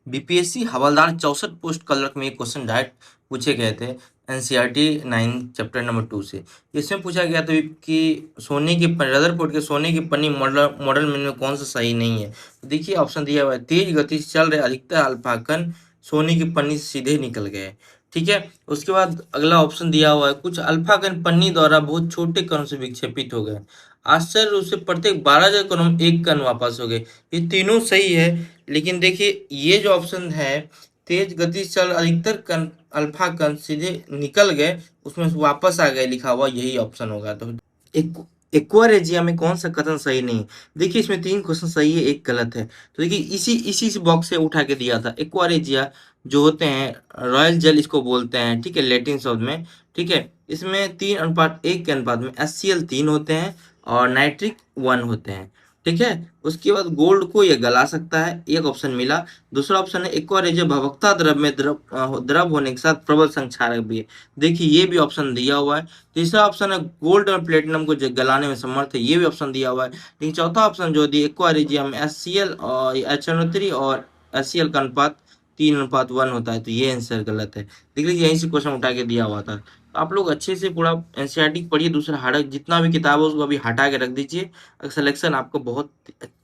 BPSC हवलदार 64 post clerk में एक question direct पूछे गए थे एनसीईआरटी 9 चैप्टर नंबर 2 से। इसमें पूछा गया था कि सोने की रदरफोर्ड के सोने की पन्नी मॉडल में कौन सा सही नहीं है। तो देखिए ऑप्शन दिया हुआ है, तेज गति से चल रहे अधिकतर अल्फा कण सोने की पन्नी से सीधे निकल गए। ठीक है, उसके बाद अगला ऑप्शन दिया हुआ है, कुछ अल्फा कण पन्नी द्वारा बहुत छोटे कणों से विक्षेपित हो गए। आश्चर्य रूप से प्रत्येक 12,000 कणों में एक कण वापस हो गए। ये तीनों सही है, लेकिन देखिए ये जो ऑप्शन है, तेज गति से चल अधिकतर कण अल्फा कण सीधे निकल गए, उसमें से वापस आ गए लिखा हुआ, यही ऑप्शन होगा। तो एक एक्वारेजिया में कौन सा कथन सही नहीं? देखिए इसमें 3 क्वेश्चन सही है, एक गलत है। तो देखिए इसी इसी बॉक्स से उठा के दिया था। एक्वारेजिया जो होते हैं, रॉयल जेल इसको बोलते हैं, ठीक है, लैटिन शब्द में। ठीक है, इसमें 3:1 के अनुपात में HCl 3 होते हैं और नाइट्रिक 1 होते हैं। ठीक है, उसके बाद गोल्ड को ये गला सकता है, एक ऑप्शन मिला। दूसरा ऑप्शन है एक्वारेजिया भवकता द्रव में द्रव होने के साथ प्रबल संक्षारक भी है। देखिए ये भी ऑप्शन दिया हुआ है। तीसरा ऑप्शन है गोल्ड और प्लेटिनम को गलाने में समर्थ है, ये भी ऑप्शन दिया हुआ है। लेकिन चौथा ऑप्शन जो दिया एक्वारेजिया में HCl और HNO3 और HCl का अनुपात 3:1 होता है, तो ये आंसर गलत है। देख लीजिए यहीं से क्वेश्चन उठा के दिया हुआ था। तो आप लोग अच्छे से पूरा एनसीईआरटी पढ़िए, दूसरा हटा, जितना भी किताब है उसको अभी हटा के रख दीजिए। सिलेक्शन आपको बहुत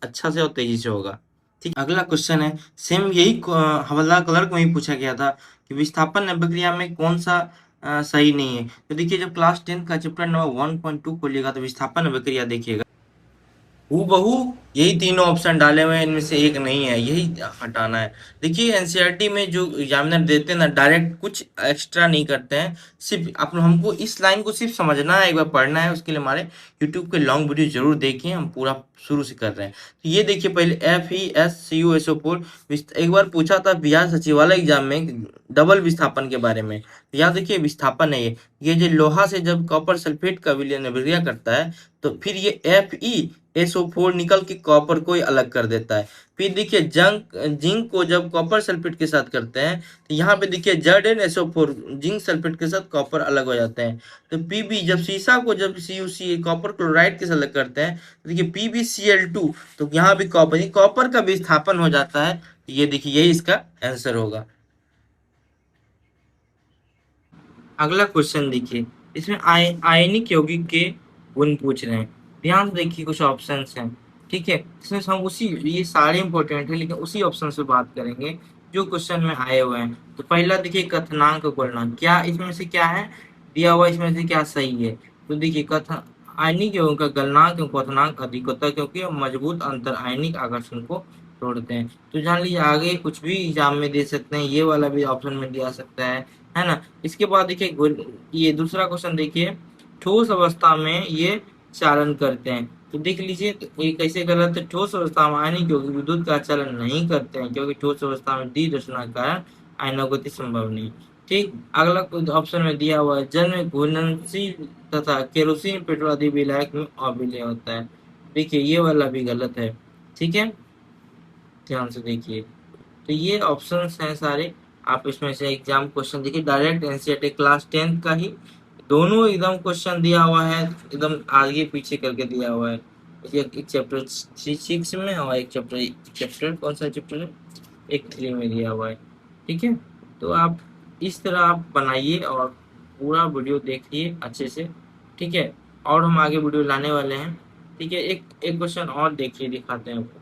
अच्छा से और तेजी से होगा। ठीक, अगला क्वेश्चन है, सेम यही हवलदार क्लर्क में ही पूछा गया था कि विस्थापन प्रक्रिया में कौन सा सही नहीं है। तो देखिए जब क्लास 10 का चैप्टर नंबर 1.2 खोलिएगा तो विस्थापन प्रक्रिया देखिएगा, हूबहू यही तीनों ऑप्शन डाले हुए हैं, इनमें से एक नहीं है, यही हटाना है। देखिए एनसीईआरटी में जो एग्जामिनर देते हैं ना, डायरेक्ट कुछ एक्स्ट्रा नहीं करते हैं, सिर्फ आप हमको इस लाइन को सिर्फ समझना है, एक बार पढ़ना है। उसके लिए हमारे यूट्यूब के लॉन्ग वीडियो जरूर देखिए, हम पूरा शुरू से कर रहे हैं। तो ये देखिए पहले FeSCuSO4 एक बार पूछा था बिहार सचिवालय एग्जाम में डबल विस्थापन के बारे में। तो यहाँ देखिए विस्थापन है ये जो लोहा से जब कॉपर सल्फेट का विलयन अभिक्रिया करता है, तो फिर ये FeSO4 निकल के कॉपर को ही अलग कर देता है। फिर देखिए जिंक को जब कॉपर सल्फेट के साथ करते हैं, तो यहाँ पे देखिए ZnSO4 जिंक सल्फेट के साथ कॉपर अलग हो जाते हैं। तो Pb जब सीसा को जब CuC कॉपर क्लोराइड के साथ अलग करते हैं, तो देखिए PbCl2, तो यहाँ भी कॉपर का विस्थापन हो जाता है। ये देखिए यही इसका आंसर होगा। अगला क्वेश्चन देखिए, इसमें आयनिक यौगिक के गुण पूछ रहे हैं। ध्यान से देखिए कुछ ऑप्शंस हैं। ठीक है, इसमें हम उसी, ये सारे इंपॉर्टेंट है लेकिन उसी ऑप्शन से बात करेंगे जो क्वेश्चन में आए हुए हैं। तो पहला देखिए कथनांक गुणनांक, क्या इसमें से क्या है दिया हुआ, इसमें से क्या सही है? तो देखिए कथन आयनिक यौगिक का गलनांक एवं क्वथनांक अधिक होता है क्योंकि मजबूत अंतर आयनिक आकर्षण को तोड़ते हैं। तो जान लीजिए आगे कुछ भी एग्जाम में दे सकते हैं, ये वाला भी ऑप्शन में दिया सकता है ना। इसके बाद देखिए ये दूसरा क्वेश्चन देखिए, ठोस अवस्था में ये चालन करते हैं। तो देख लीजिए तो ये कैसे गलत है, ठोस अवस्था में आयनिक यौगिक विद्युत का चालन नहीं करते हैं क्योंकि ठोस अवस्था में डी रचना के कारण आयनोगति संभव नहीं। ठीक, अगला ऑप्शन में दिया हुआ है जल में घुलनशील तथा केरोसिन पेट्रोल आदि विलायक में अविलय होता है। देखिए ये वाला भी गलत है। ठीक है, ध्यान से देखिए। तो ये ऑप्शंस हैं सारे, आप इसमें से एग्जाम क्वेश्चन देखिए, डायरेक्ट एनसीईआरटी क्लास 10 का ही दोनों एकदम क्वेश्चन दिया हुआ है, एकदम आगे पीछे करके दिया हुआ है। एक चैप्टर 6 में और एक चैप्टर कौन सा चैप्टर है, एक 3 में दिया हुआ है। ठीक है, तो आप इस तरह आप बनाइए और पूरा वीडियो देखिए अच्छे से। ठीक है, और हम आगे वीडियो लाने वाले हैं। ठीक है, एक क्वेश्चन और देखिए, दिखाते हैं आपको।